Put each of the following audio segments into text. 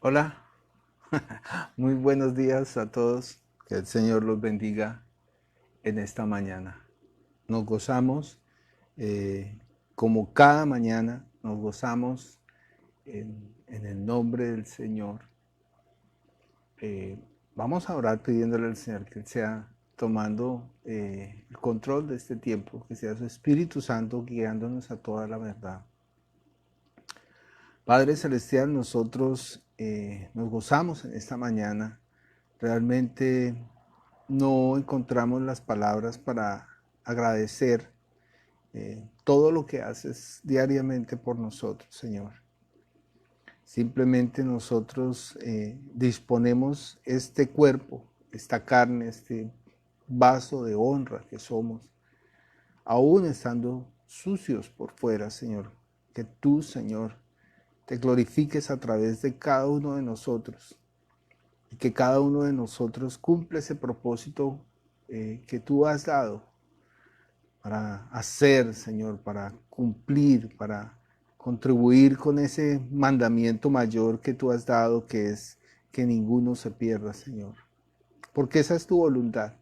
Hola, muy buenos días a todos. Que el Señor los bendiga en esta mañana. Nos gozamos, eh, como cada mañana, nos gozamos en el nombre del Señor. Eh, Vamos a orar pidiéndole al Señor que Él sea tomando el control de este tiempo, que sea su Espíritu Santo guiándonos a toda la verdad. Padre Celestial, nosotros nos gozamos en esta mañana. Realmente no encontramos las palabras para agradecer todo lo que haces diariamente por nosotros, Señor. Simplemente nosotros disponemos este cuerpo, esta carne, este vaso de honra que somos, aún estando sucios por fuera, Señor. Que tú, Señor, te glorifiques a través de cada uno de nosotros y que cada uno de nosotros cumpla ese propósito que tú has dado para hacer, Señor, para cumplir, para contribuir con ese mandamiento mayor que tú has dado, que es que ninguno se pierda, Señor. Porque esa es tu voluntad,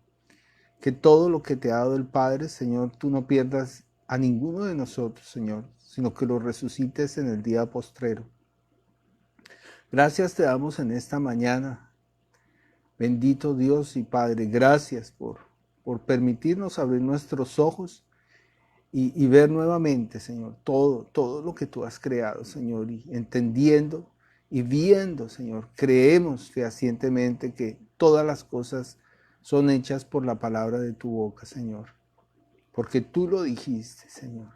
que todo lo que te ha dado el Padre, Señor, tú no pierdas a ninguno de nosotros, Señor, sino que lo resucites en el día postrero. Gracias te damos en esta mañana. Bendito Dios y Padre, gracias por permitirnos abrir nuestros ojos y ver nuevamente, Señor, todo lo que tú has creado, Señor, y entendiendo y viendo, Señor, creemos fehacientemente que todas las cosas son hechas por la palabra de tu boca, Señor, porque tú lo dijiste, Señor.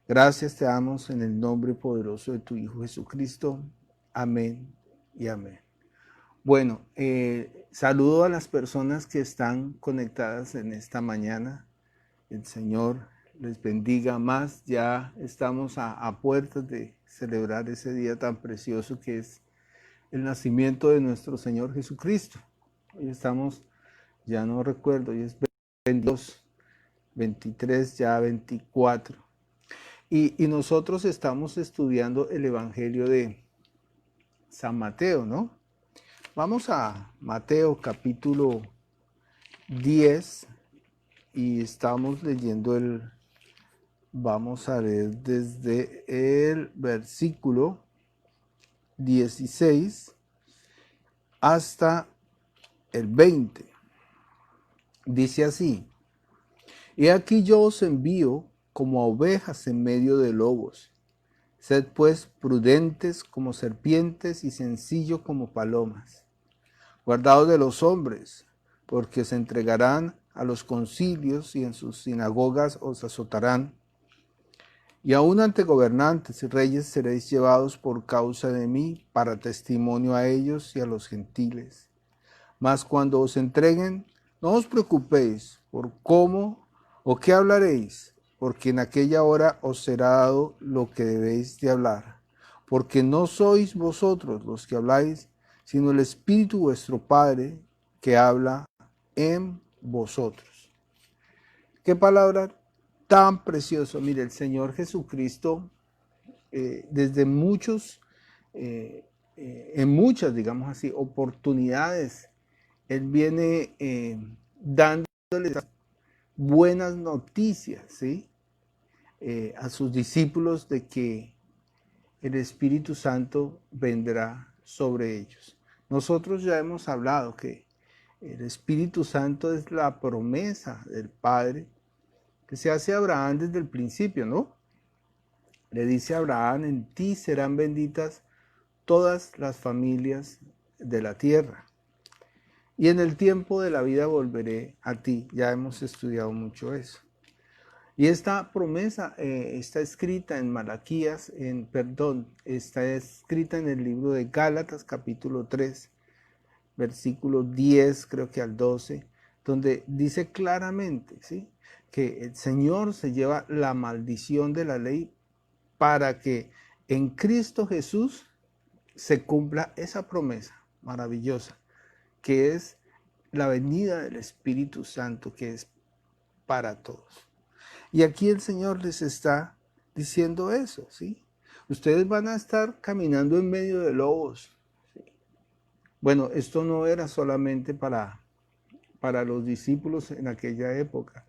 Gracias te damos en el nombre poderoso de tu Hijo Jesucristo. Amén y amén. Bueno, saludo a las personas que están conectadas en esta mañana. El Señor les bendiga más. Ya estamos a puertas de celebrar ese día tan precioso que es el nacimiento de nuestro Señor Jesucristo. Hoy estamos, ya no recuerdo, hoy es 22, 23, ya 24. Y nosotros estamos estudiando el Evangelio de San Mateo, ¿no? Vamos a Mateo capítulo 10 y estamos leyendo vamos a leer desde el versículo 16 hasta el 20. Dice así: He aquí yo os envío como a ovejas en medio de lobos. Sed pues prudentes como serpientes y sencillos como palomas. Guardaos de los hombres, porque se entregarán a los concilios y en sus sinagogas os azotarán. Y aun ante gobernantes y reyes seréis llevados por causa de mí para testimonio a ellos y a los gentiles. Mas cuando os entreguen, no os preocupéis por cómo o qué hablaréis, porque en aquella hora os será dado lo que debéis de hablar. Porque no sois vosotros los que habláis, sino el Espíritu vuestro Padre que habla en vosotros. ¿Qué palabra tan preciosa? Mire, el Señor Jesucristo, desde en muchas, digamos así, oportunidades, Él viene dándoles buenas noticias, ¿sí? A sus discípulos de que el Espíritu Santo vendrá sobre ellos. Nosotros ya hemos hablado que el Espíritu Santo es la promesa del Padre que se hace a Abraham desde el principio, ¿no? Le dice a Abraham: en ti serán benditas todas las familias de la tierra. Y en el tiempo de la vida volveré a ti. Ya hemos estudiado mucho eso. Y esta promesa está escrita en está escrita en el libro de Gálatas capítulo 3, versículo 10 creo que al 12, donde dice claramente, ¿sí?, que el Señor se lleva la maldición de la ley para que en Cristo Jesús se cumpla esa promesa maravillosa, que es la venida del Espíritu Santo, que es para todos. Y aquí el Señor les está diciendo eso, ¿sí? Ustedes van a estar caminando en medio de lobos, Bueno, esto no era solamente para los discípulos en aquella época.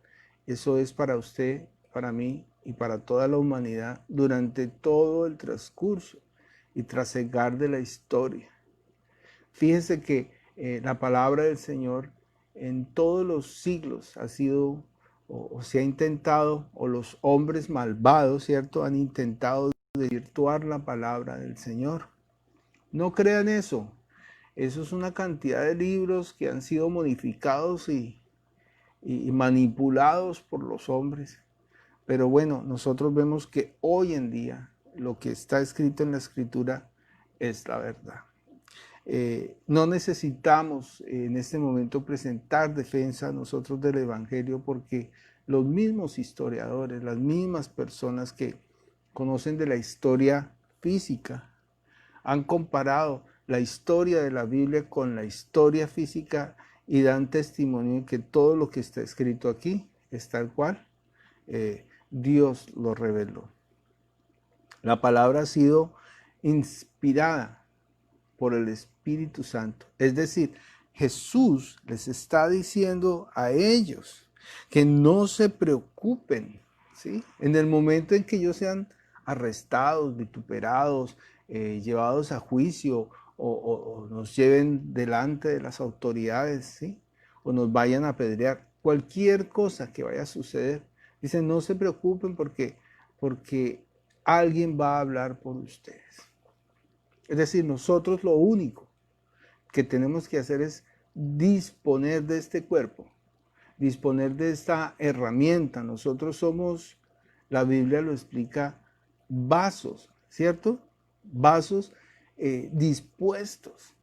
Eso es para usted, para mí y para toda la humanidad durante todo el transcurso y trasegar de la historia. Fíjese que la palabra del Señor en todos los siglos ha sido o se ha intentado, o los hombres malvados, ¿cierto? Han intentado desvirtuar la palabra del Señor. No crean eso. Eso es una cantidad de libros que han sido modificados y manipulados por los hombres. Pero bueno, nosotros vemos que hoy en día lo que está escrito en la Escritura es la verdad. No necesitamos en este momento presentar defensa nosotros del Evangelio, porque los mismos historiadores, las mismas personas que conocen de la historia física, han comparado la historia de la Biblia con la historia física y dan testimonio de que todo lo que está escrito aquí es tal cual Dios lo reveló. La palabra ha sido inspirada por el Espíritu Santo. Es decir, Jesús les está diciendo a ellos que no se preocupen, ¿sí? En el momento en que ellos sean arrestados, vituperados, llevados a juicio o nos lleven delante de las autoridades, ¿sí? O nos vayan a apedrear, cualquier cosa que vaya a suceder, dicen, no se preocupen porque alguien va a hablar por ustedes. Es decir, nosotros lo único que tenemos que hacer es disponer de este cuerpo, disponer de esta herramienta. Nosotros somos, la Biblia lo explica, vasos, ¿cierto? Vasos dispuestos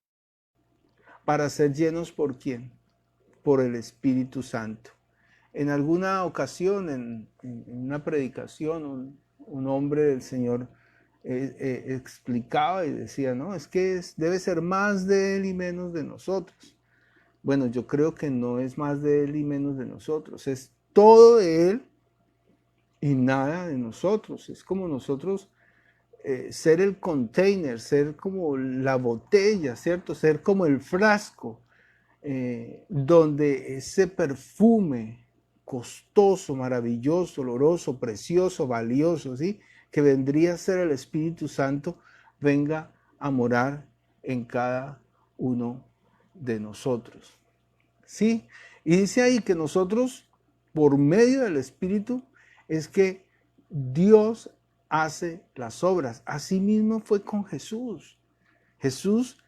para ser llenos ¿por quién? Por el Espíritu Santo. En alguna ocasión, en una predicación, un hombre del Señor explicaba y decía, no, es que debe ser más de Él y menos de nosotros. Bueno, yo creo que no es más de Él y menos de nosotros, es todo de Él y nada de nosotros. Es como nosotros ser el container, ser como la botella, ¿cierto? Ser como el frasco donde ese perfume costoso, maravilloso, oloroso, precioso, valioso, ¿sí? Que vendría a ser el Espíritu Santo, venga a morar en cada uno de nosotros, ¿sí? Y dice ahí que nosotros, por medio del Espíritu, es que Dios hace las obras. Así mismo fue con Jesús. Jesús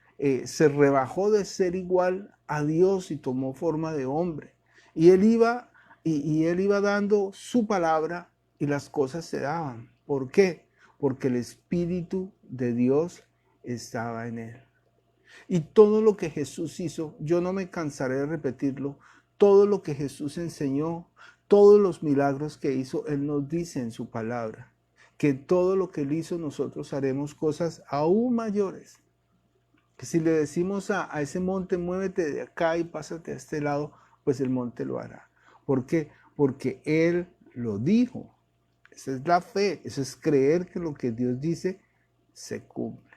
se rebajó de ser igual a Dios y tomó forma de hombre. Y él iba dando su palabra y las cosas se daban. ¿Por qué? Porque el Espíritu de Dios estaba en él. Y todo lo que Jesús hizo, yo no me cansaré de repetirlo, todo lo que Jesús enseñó, todos los milagros que hizo, Él nos dice en su palabra, que todo lo que Él hizo nosotros haremos cosas aún mayores. Que si le decimos a ese monte, muévete de acá y pásate a este lado, pues el monte lo hará. ¿Por qué? Porque Él lo dijo. Esa es la fe, eso es creer que lo que Dios dice se cumple.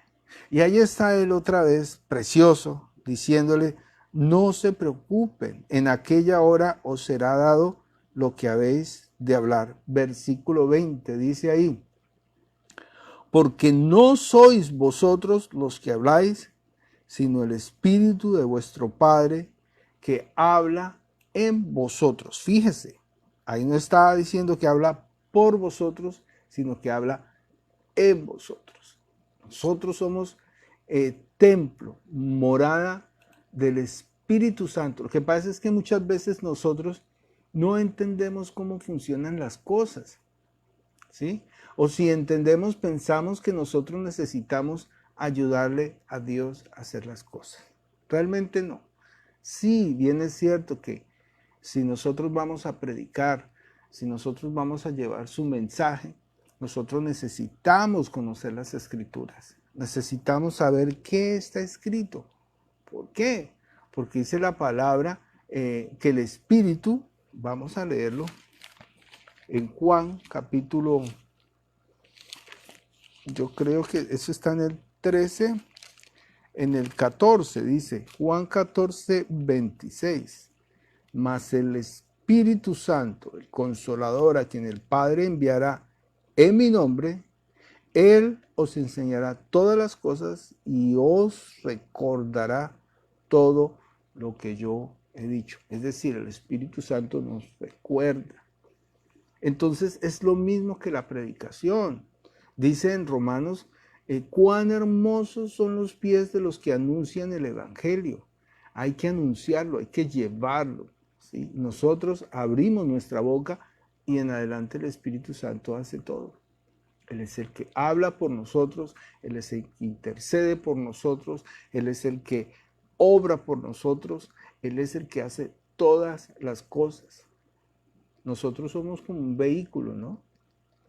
Y ahí está Él otra vez, precioso, diciéndole, no se preocupen, en aquella hora os será dado lo que habéis de hablar. Versículo 20 dice ahí, porque no sois vosotros los que habláis, sino el Espíritu de vuestro Padre que habla en vosotros. Fíjese, ahí no está diciendo que habla por vosotros, sino que habla en vosotros. Nosotros somos templo, morada del Espíritu Santo. Lo que pasa es que muchas veces nosotros no entendemos cómo funcionan las cosas, ¿sí? O si entendemos, pensamos que nosotros necesitamos ayudarle a Dios a hacer las cosas. Realmente no. Sí, bien es cierto que si nosotros vamos a predicar, si nosotros vamos a llevar su mensaje, nosotros necesitamos conocer las Escrituras. Necesitamos saber qué está escrito. ¿Por qué? Porque dice la palabra que el Espíritu, vamos a leerlo, en Juan capítulo, yo creo que eso está en el 13, en el 14, dice Juan 14, 26. Mas el Espíritu Santo, el Consolador, a quien el Padre enviará en mi nombre, Él os enseñará todas las cosas y os recordará todo lo que yo he dicho. Es decir, el Espíritu Santo nos recuerda. Entonces es lo mismo que la predicación. Dice en Romanos, cuán hermosos son los pies de los que anuncian el Evangelio. Hay que anunciarlo, hay que llevarlo. ¿Sí? Nosotros abrimos nuestra boca y en adelante el Espíritu Santo hace todo. Él es el que habla por nosotros, Él es el que intercede por nosotros, Él es el que obra por nosotros, Él es el que hace todas las cosas. Nosotros somos como un vehículo, ¿no?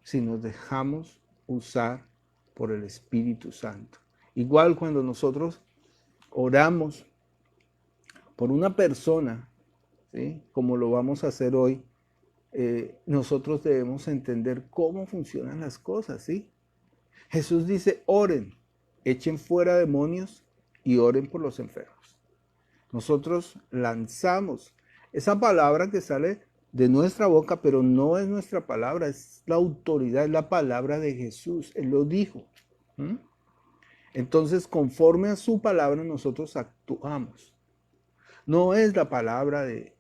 Si nos dejamos usar por el Espíritu Santo. Igual cuando nosotros oramos por una persona, ¿sí? Como lo vamos a hacer hoy, nosotros debemos entender cómo funcionan las cosas, ¿sí? Jesús dice, oren, echen fuera demonios y oren por los enfermos. Nosotros lanzamos esa palabra que sale de nuestra boca, pero no es nuestra palabra, es la autoridad, es la palabra de Jesús. Él lo dijo. Entonces, conforme a su palabra, nosotros actuamos. No es la palabra de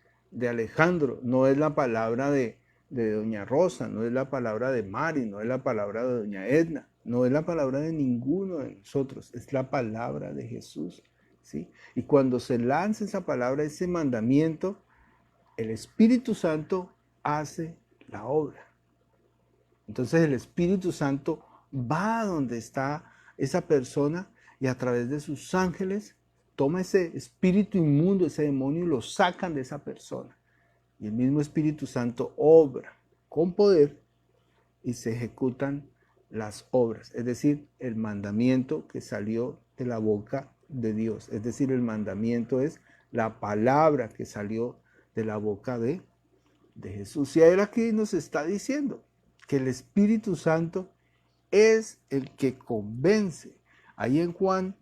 Alejandro, no es la palabra de doña Rosa, no es la palabra de Mari, no es la palabra de doña Edna, no es la palabra de ninguno de nosotros, es la palabra de Jesús, ¿sí? Y cuando se lanza esa palabra, ese mandamiento, el Espíritu Santo hace la obra. Entonces el Espíritu Santo va a donde está esa persona y a través de sus ángeles toma ese espíritu inmundo, ese demonio, y lo sacan de esa persona. Y el mismo Espíritu Santo obra con poder y se ejecutan las obras. Es decir, el mandamiento que salió de la boca de Dios. Es decir, el mandamiento es la palabra que salió de la boca de Jesús. Y a él aquí nos está diciendo que el Espíritu Santo es el que convence. Ahí en Juan,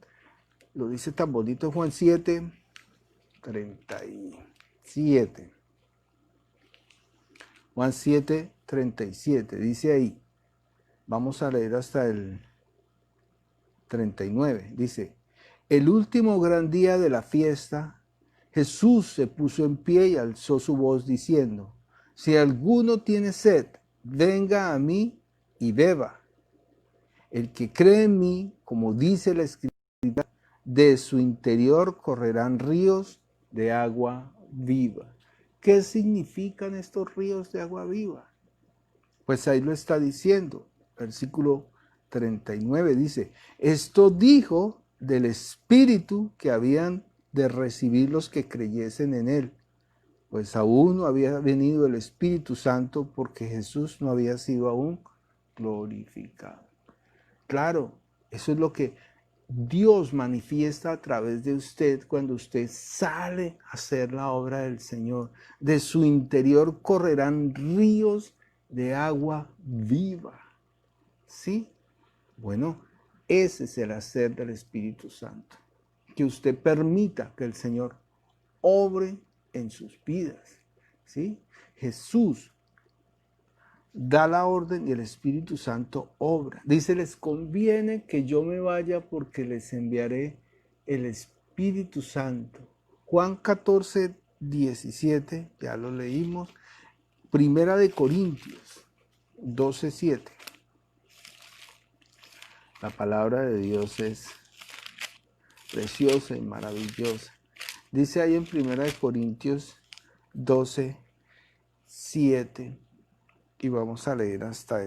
lo dice tan bonito Juan 7, 37. Juan 7, 37. Dice ahí, vamos a leer hasta el 39. Dice, el último gran día de la fiesta, Jesús se puso en pie y alzó su voz diciendo, si alguno tiene sed, venga a mí y beba. El que cree en mí, como dice la Escritura, de su interior correrán ríos de agua viva. ¿Qué significan estos ríos de agua viva? Pues ahí lo está diciendo. Versículo 39 dice, esto dijo del Espíritu que habían de recibir los que creyesen en él, pues aún no había venido el Espíritu Santo porque Jesús no había sido aún glorificado. Claro, eso es lo que Dios manifiesta a través de usted cuando usted sale a hacer la obra del Señor. De su interior correrán ríos de agua viva. ¿Sí? Bueno, ese es el hacer del Espíritu Santo. Que usted permita que el Señor obre en sus vidas. ¿Sí? Jesús da la orden y el Espíritu Santo obra. Dice, les conviene que yo me vaya porque les enviaré el Espíritu Santo. Juan 14, 17, ya lo leímos. Primera de Corintios 12, 7. La palabra de Dios es preciosa y maravillosa. Dice ahí en Primera de Corintios 12, 7. Y vamos a leer hasta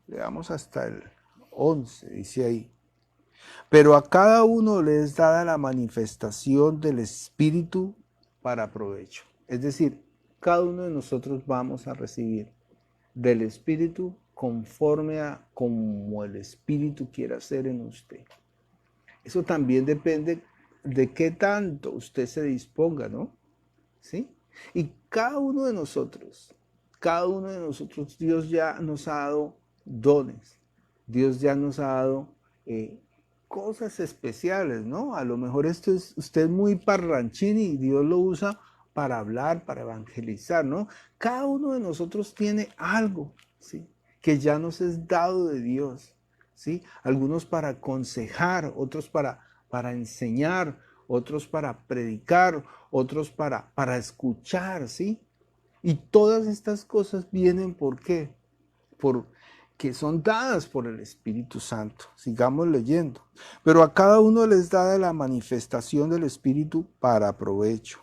leamos hasta el 11, dice ahí. Pero a cada uno le es dada la manifestación del Espíritu para provecho. Es decir, cada uno de nosotros vamos a recibir del Espíritu conforme a como el Espíritu quiera hacer en usted. Eso también depende de qué tanto usted se disponga, ¿no? ¿Sí? Y cada uno de nosotros, Dios ya nos ha dado dones. Dios ya nos ha dado cosas especiales, ¿no? A lo mejor esto es usted muy parlanchín y Dios lo usa para hablar, para evangelizar, ¿no? Cada uno de nosotros tiene algo, ¿sí? Que ya nos es dado de Dios, ¿sí? Algunos para aconsejar, otros para enseñar, otros para predicar, otros para escuchar, ¿sí? Y todas estas cosas vienen, ¿por qué? Que son dadas por el Espíritu Santo. Sigamos leyendo. Pero a cada uno les da la manifestación del Espíritu para provecho.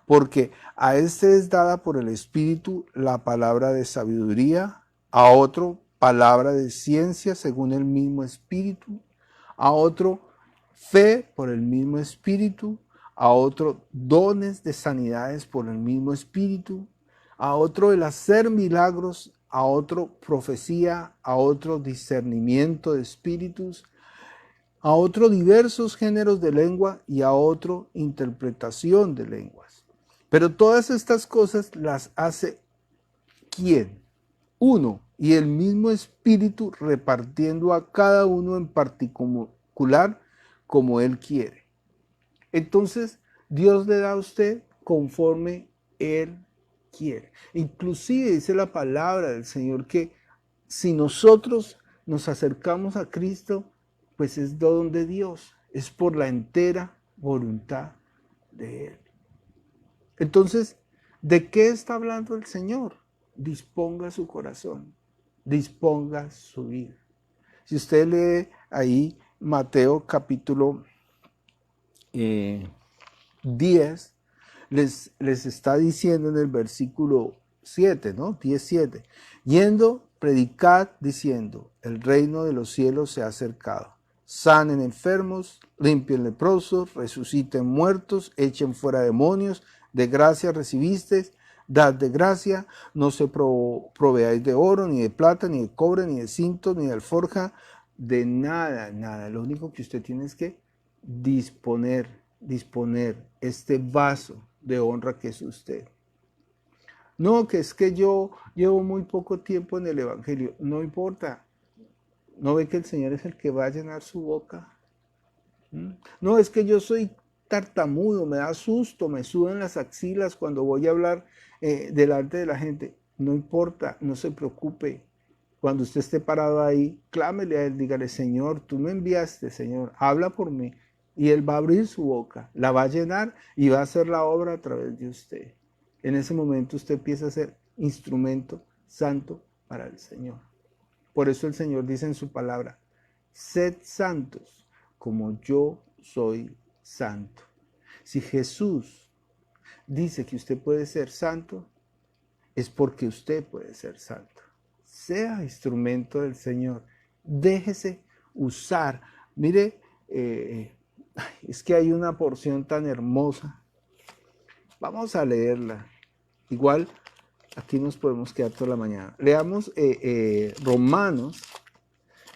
Porque a este es dada por el Espíritu la palabra de sabiduría, a otro palabra de ciencia según el mismo Espíritu, a otro fe por el mismo Espíritu, a otro dones de sanidades por el mismo Espíritu, a otro el hacer milagros, a otro profecía, a otro discernimiento de espíritus, a otro diversos géneros de lengua y a otro interpretación de lenguas. Pero todas estas cosas las hace ¿quién? Uno, y el mismo Espíritu repartiendo a cada uno en particular como Él quiere. Entonces, Dios le da a usted conforme Él quiere. Inclusive dice la palabra del Señor que si nosotros nos acercamos a Cristo, pues es don de Dios, es por la entera voluntad de Él. Entonces, ¿de qué está hablando el Señor? Disponga su corazón, disponga su vida. Si usted lee ahí Mateo capítulo 10, les está diciendo en el versículo 7, ¿no? 10:7. Yendo, predicad diciendo, el reino de los cielos se ha acercado. Sanen enfermos, limpien leprosos, resuciten muertos, echen fuera demonios, de gracia recibisteis, dad de gracia, no se proveáis de oro, ni de plata, ni de cobre, ni de cinto, ni de alforja, de nada, nada. Lo único que usted tiene es que disponer este vaso de honra que es usted. No, que es que yo llevo muy poco tiempo en el Evangelio. No importa. ¿No ve que el Señor es el que va a llenar su boca? No, es que yo soy tartamudo, me da susto, me sudan las axilas cuando voy a hablar delante de la gente. No importa, no se preocupe. Cuando usted esté parado ahí, clámele a Él, dígale, Señor, tú me enviaste, Señor, habla por mí. Y Él va a abrir su boca, la va a llenar y va a hacer la obra a través de usted. En ese momento usted empieza a ser instrumento santo para el Señor. Por eso el Señor dice en su palabra, sed santos como yo soy santo. Si Jesús dice que usted puede ser santo, es porque usted puede ser santo. Sea instrumento del Señor. Déjese usar. Mire, es que hay una porción tan hermosa. Vamos a leerla. Igual, aquí nos podemos quedar toda la mañana. Leamos Romanos.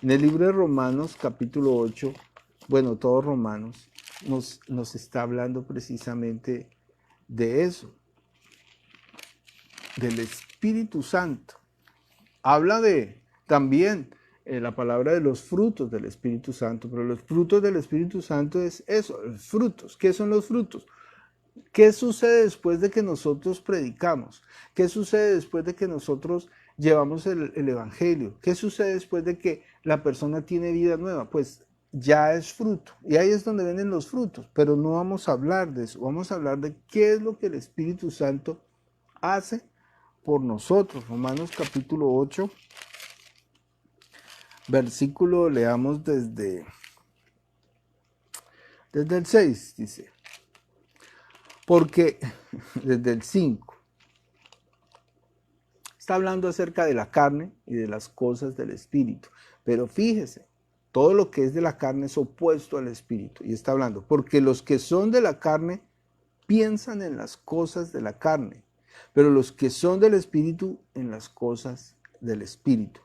En el libro de Romanos, capítulo 8, bueno, todo Romanos, nos está hablando precisamente de eso, del Espíritu Santo. Habla de también la palabra de los frutos del Espíritu Santo, pero los frutos del Espíritu Santo es eso, los frutos. ¿Qué son los frutos? ¿Qué sucede después de que nosotros predicamos? ¿Qué sucede después de que nosotros llevamos el Evangelio? ¿Qué sucede después de que la persona tiene vida nueva? Pues ya es fruto. Y ahí es donde vienen los frutos, pero no vamos a hablar de eso. Vamos a hablar de qué es lo que el Espíritu Santo hace por nosotros. Romanos capítulo 8, versículo, leamos desde el 6, dice. Porque, desde el 5, está hablando acerca de la carne y de las cosas del Espíritu. Pero fíjese, todo lo que es de la carne es opuesto al Espíritu. Y está hablando, porque los que son de la carne piensan en las cosas de la carne, pero los que son del Espíritu en las cosas del Espíritu.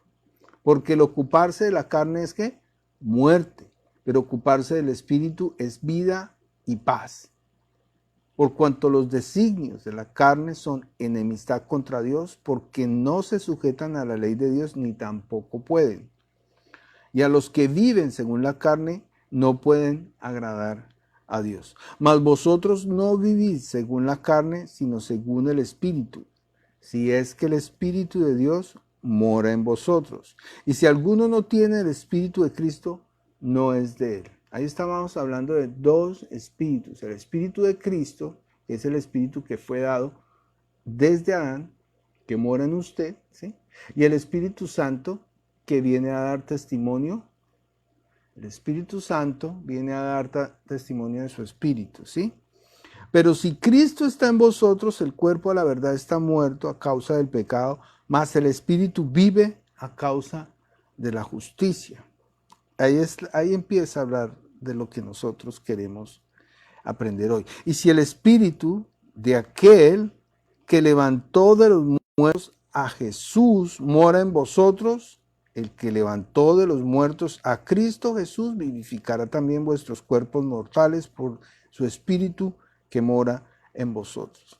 Porque el ocuparse de la carne es ¿qué? Muerte, pero ocuparse del Espíritu es vida y paz. Por cuanto los designios de la carne son enemistad contra Dios, porque no se sujetan a la ley de Dios ni tampoco pueden. Y a los que viven según la carne, no pueden agradar a Dios. Mas vosotros no vivís según la carne, sino según el Espíritu, si es que el Espíritu de Dios mora en vosotros. Y si alguno no tiene el Espíritu de Cristo, no es de él. Ahí estábamos hablando de dos espíritus. El Espíritu de Cristo, que es el Espíritu que fue dado desde Adán, que mora en usted, ¿sí? Y el Espíritu Santo, que viene a dar testimonio. El Espíritu Santo viene a dar testimonio de su Espíritu, ¿sí? Pero si Cristo está en vosotros, el cuerpo a la verdad está muerto a causa del pecado, mas el Espíritu vive a causa de la justicia. Ahí empieza a hablar de lo que nosotros queremos aprender hoy. Y si el Espíritu de aquel que levantó de los muertos a Jesús mora en vosotros, el que levantó de los muertos a Cristo Jesús vivificará también vuestros cuerpos mortales por su Espíritu que mora en vosotros.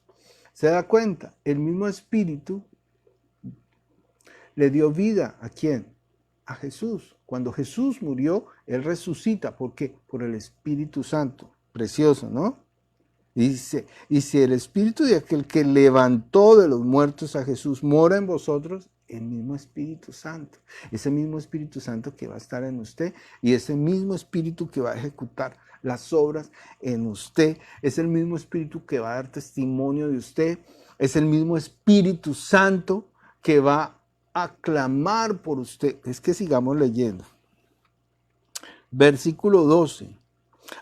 ¿Se da cuenta? El mismo Espíritu le dio vida ¿a quién? A Jesús. Cuando Jesús murió, Él resucita. ¿Por qué? Por el Espíritu Santo. Precioso, ¿no? Dice, y si el Espíritu de aquel que levantó de los muertos a Jesús mora en vosotros, el mismo Espíritu Santo. Ese mismo Espíritu Santo que va a estar en usted y ese mismo Espíritu que va a ejecutar las obras en usted. Es el mismo Espíritu que va a dar testimonio de usted. Es el mismo Espíritu Santo que va a clamar por usted. Es que sigamos leyendo. Versículo 12.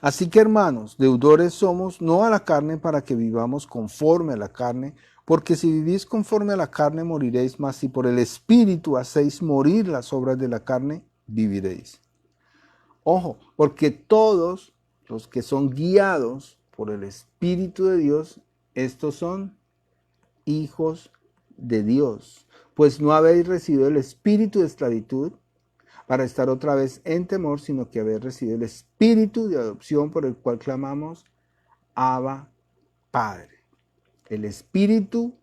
Así que, hermanos, deudores somos no a la carne para que vivamos conforme a la carne, porque si vivís conforme a la carne moriréis, mas si por el Espíritu hacéis morir las obras de la carne, viviréis. Ojo, porque todos los que son guiados por el Espíritu de Dios, estos son hijos de Dios. Pues no habéis recibido el espíritu de esclavitud para estar otra vez en temor, sino que habéis recibido el espíritu de adopción por el cual clamamos, Abba, Padre. El espíritu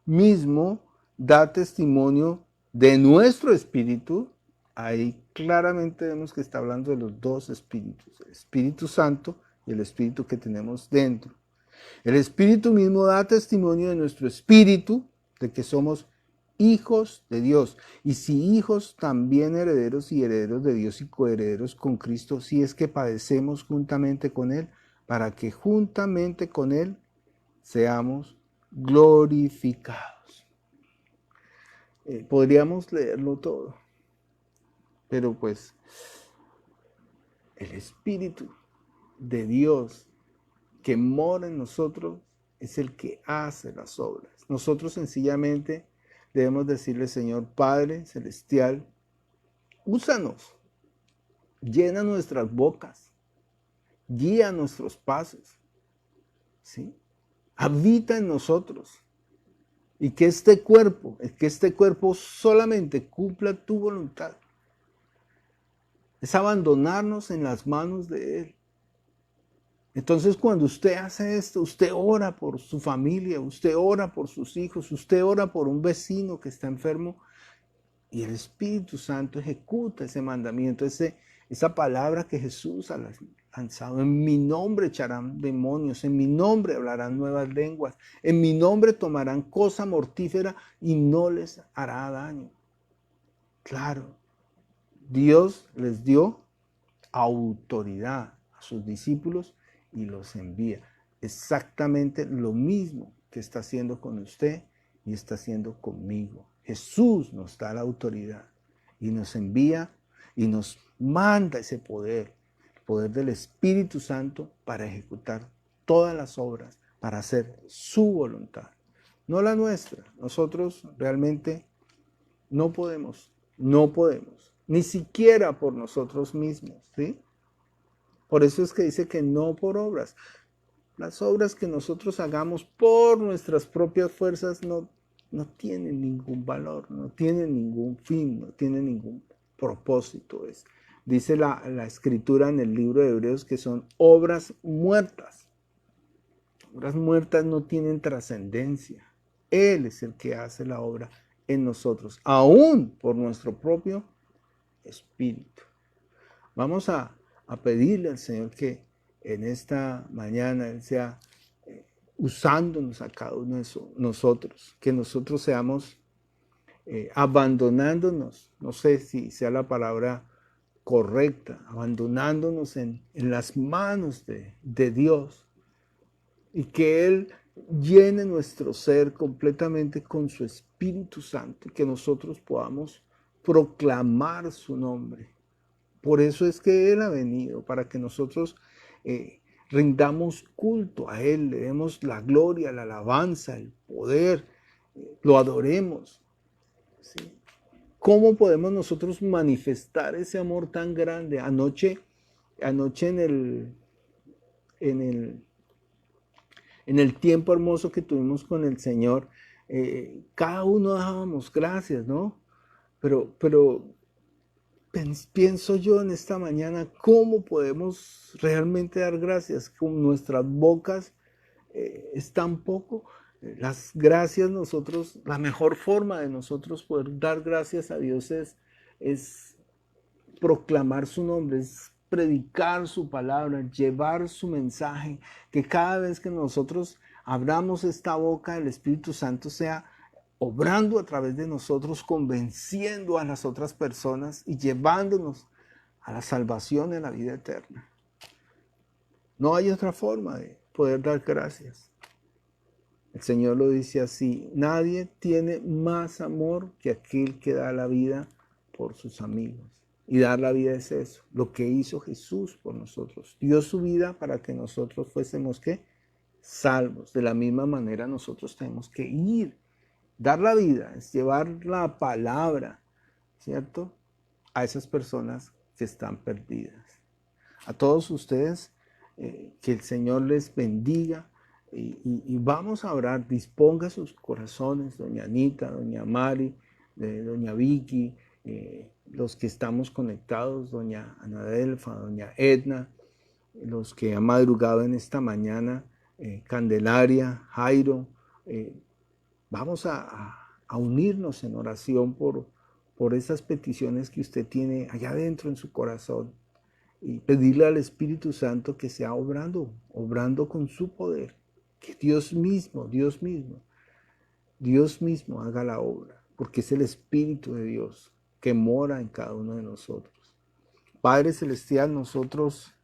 mismo da testimonio de nuestro espíritu. Ahí claramente vemos que está hablando de los dos espíritus, el Espíritu Santo y el espíritu que tenemos dentro. El Espíritu mismo da testimonio de nuestro espíritu, de que somos hijos de Dios. Y si hijos, también herederos y herederos de Dios y coherederos con Cristo, si es que padecemos juntamente con Él, para que juntamente con Él seamos glorificados. Podríamos leerlo todo, pero pues el Espíritu de Dios que mora en nosotros es el que hace las obras. Nosotros sencillamente debemos decirle, Señor Padre Celestial, úsanos, llena nuestras bocas, guía nuestros pasos, ¿sí? Habita en nosotros y que este cuerpo solamente cumpla tu voluntad. Es abandonarnos en las manos de Él. Entonces, cuando usted hace esto, usted ora por su familia, usted ora por sus hijos, usted ora por un vecino que está enfermo y el Espíritu Santo ejecuta ese mandamiento, esa palabra que Jesús ha lanzado. En mi nombre echarán demonios, en mi nombre hablarán nuevas lenguas, en mi nombre tomarán cosa mortífera y no les hará daño. Claro, Dios les dio autoridad a sus discípulos y los envía. Exactamente lo mismo que está haciendo con usted y está haciendo conmigo. Jesús nos da la autoridad y nos envía y nos manda ese poder, el poder del Espíritu Santo para ejecutar todas las obras, para hacer su voluntad, no la nuestra. Nosotros realmente no podemos, ni siquiera por nosotros mismos, ¿sí? Por eso es que dice que no por obras. Las obras que nosotros hagamos por nuestras propias fuerzas no tienen ningún valor, no tienen ningún fin, no tienen ningún propósito. Dice la escritura en el libro de Hebreos que son obras muertas. Obras muertas no tienen trascendencia. Él es el que hace la obra en nosotros, aún por nuestro propio espíritu. Vamos a pedirle al Señor que en esta mañana Él sea usándonos a cada uno de nosotros, que nosotros seamos abandonándonos, no sé si sea la palabra correcta, abandonándonos en las manos de Dios, y que Él llene nuestro ser completamente con su Espíritu Santo y que nosotros podamos proclamar su nombre. Por eso es que Él ha venido, para que nosotros rindamos culto a Él, le demos la gloria, la alabanza, el poder, lo adoremos. ¿Sí? ¿Cómo podemos nosotros manifestar ese amor tan grande? Anoche en el tiempo hermoso que tuvimos con el Señor, cada uno dábamos gracias, ¿no? Pero pienso yo en esta mañana, ¿cómo podemos realmente dar gracias? Con nuestras bocas es tan poco. Las gracias nosotros, la mejor forma de nosotros poder dar gracias a Dios es proclamar su nombre, es predicar su palabra, llevar su mensaje, que cada vez que nosotros abramos esta boca, el Espíritu Santo sea obrando a través de nosotros, convenciendo a las otras personas y llevándonos a la salvación y a la vida eterna. No hay otra forma de poder dar gracias. El Señor lo dice así: nadie tiene más amor que aquel que da la vida por sus amigos. Y dar la vida es eso, lo que hizo Jesús por nosotros. Dio su vida para que nosotros fuésemos, ¿qué? Salvos. De la misma manera nosotros tenemos que ir. Dar la vida es llevar la palabra, ¿cierto?, a esas personas que están perdidas. A todos ustedes, que el Señor les bendiga. Y vamos a orar. Disponga sus corazones, doña Anita, doña Mari, doña Vicky, los que estamos conectados, doña Anadelfa, doña Edna, los que han madrugado en esta mañana, Candelaria, Jairo. Vamos a unirnos en oración por esas peticiones que usted tiene allá adentro en su corazón, y pedirle al Espíritu Santo que sea obrando con su poder, que Dios mismo haga la obra, porque es el Espíritu de Dios que mora en cada uno de nosotros. Padre Celestial, nosotros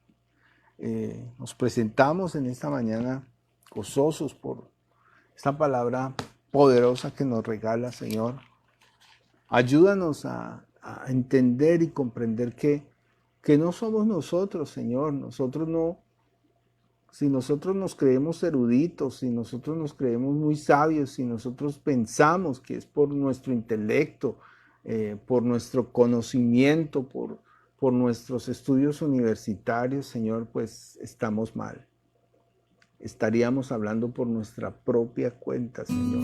nos presentamos en esta mañana gozosos por esta palabra poderosa que nos regala, Señor. Ayúdanos a entender y comprender que no somos nosotros, Señor. Si nosotros nos creemos eruditos, si nosotros nos creemos muy sabios, si nosotros pensamos que es por nuestro intelecto, por nuestro conocimiento, por nuestros estudios universitarios, Señor, pues estamos mal. Estaríamos hablando por nuestra propia cuenta, Señor.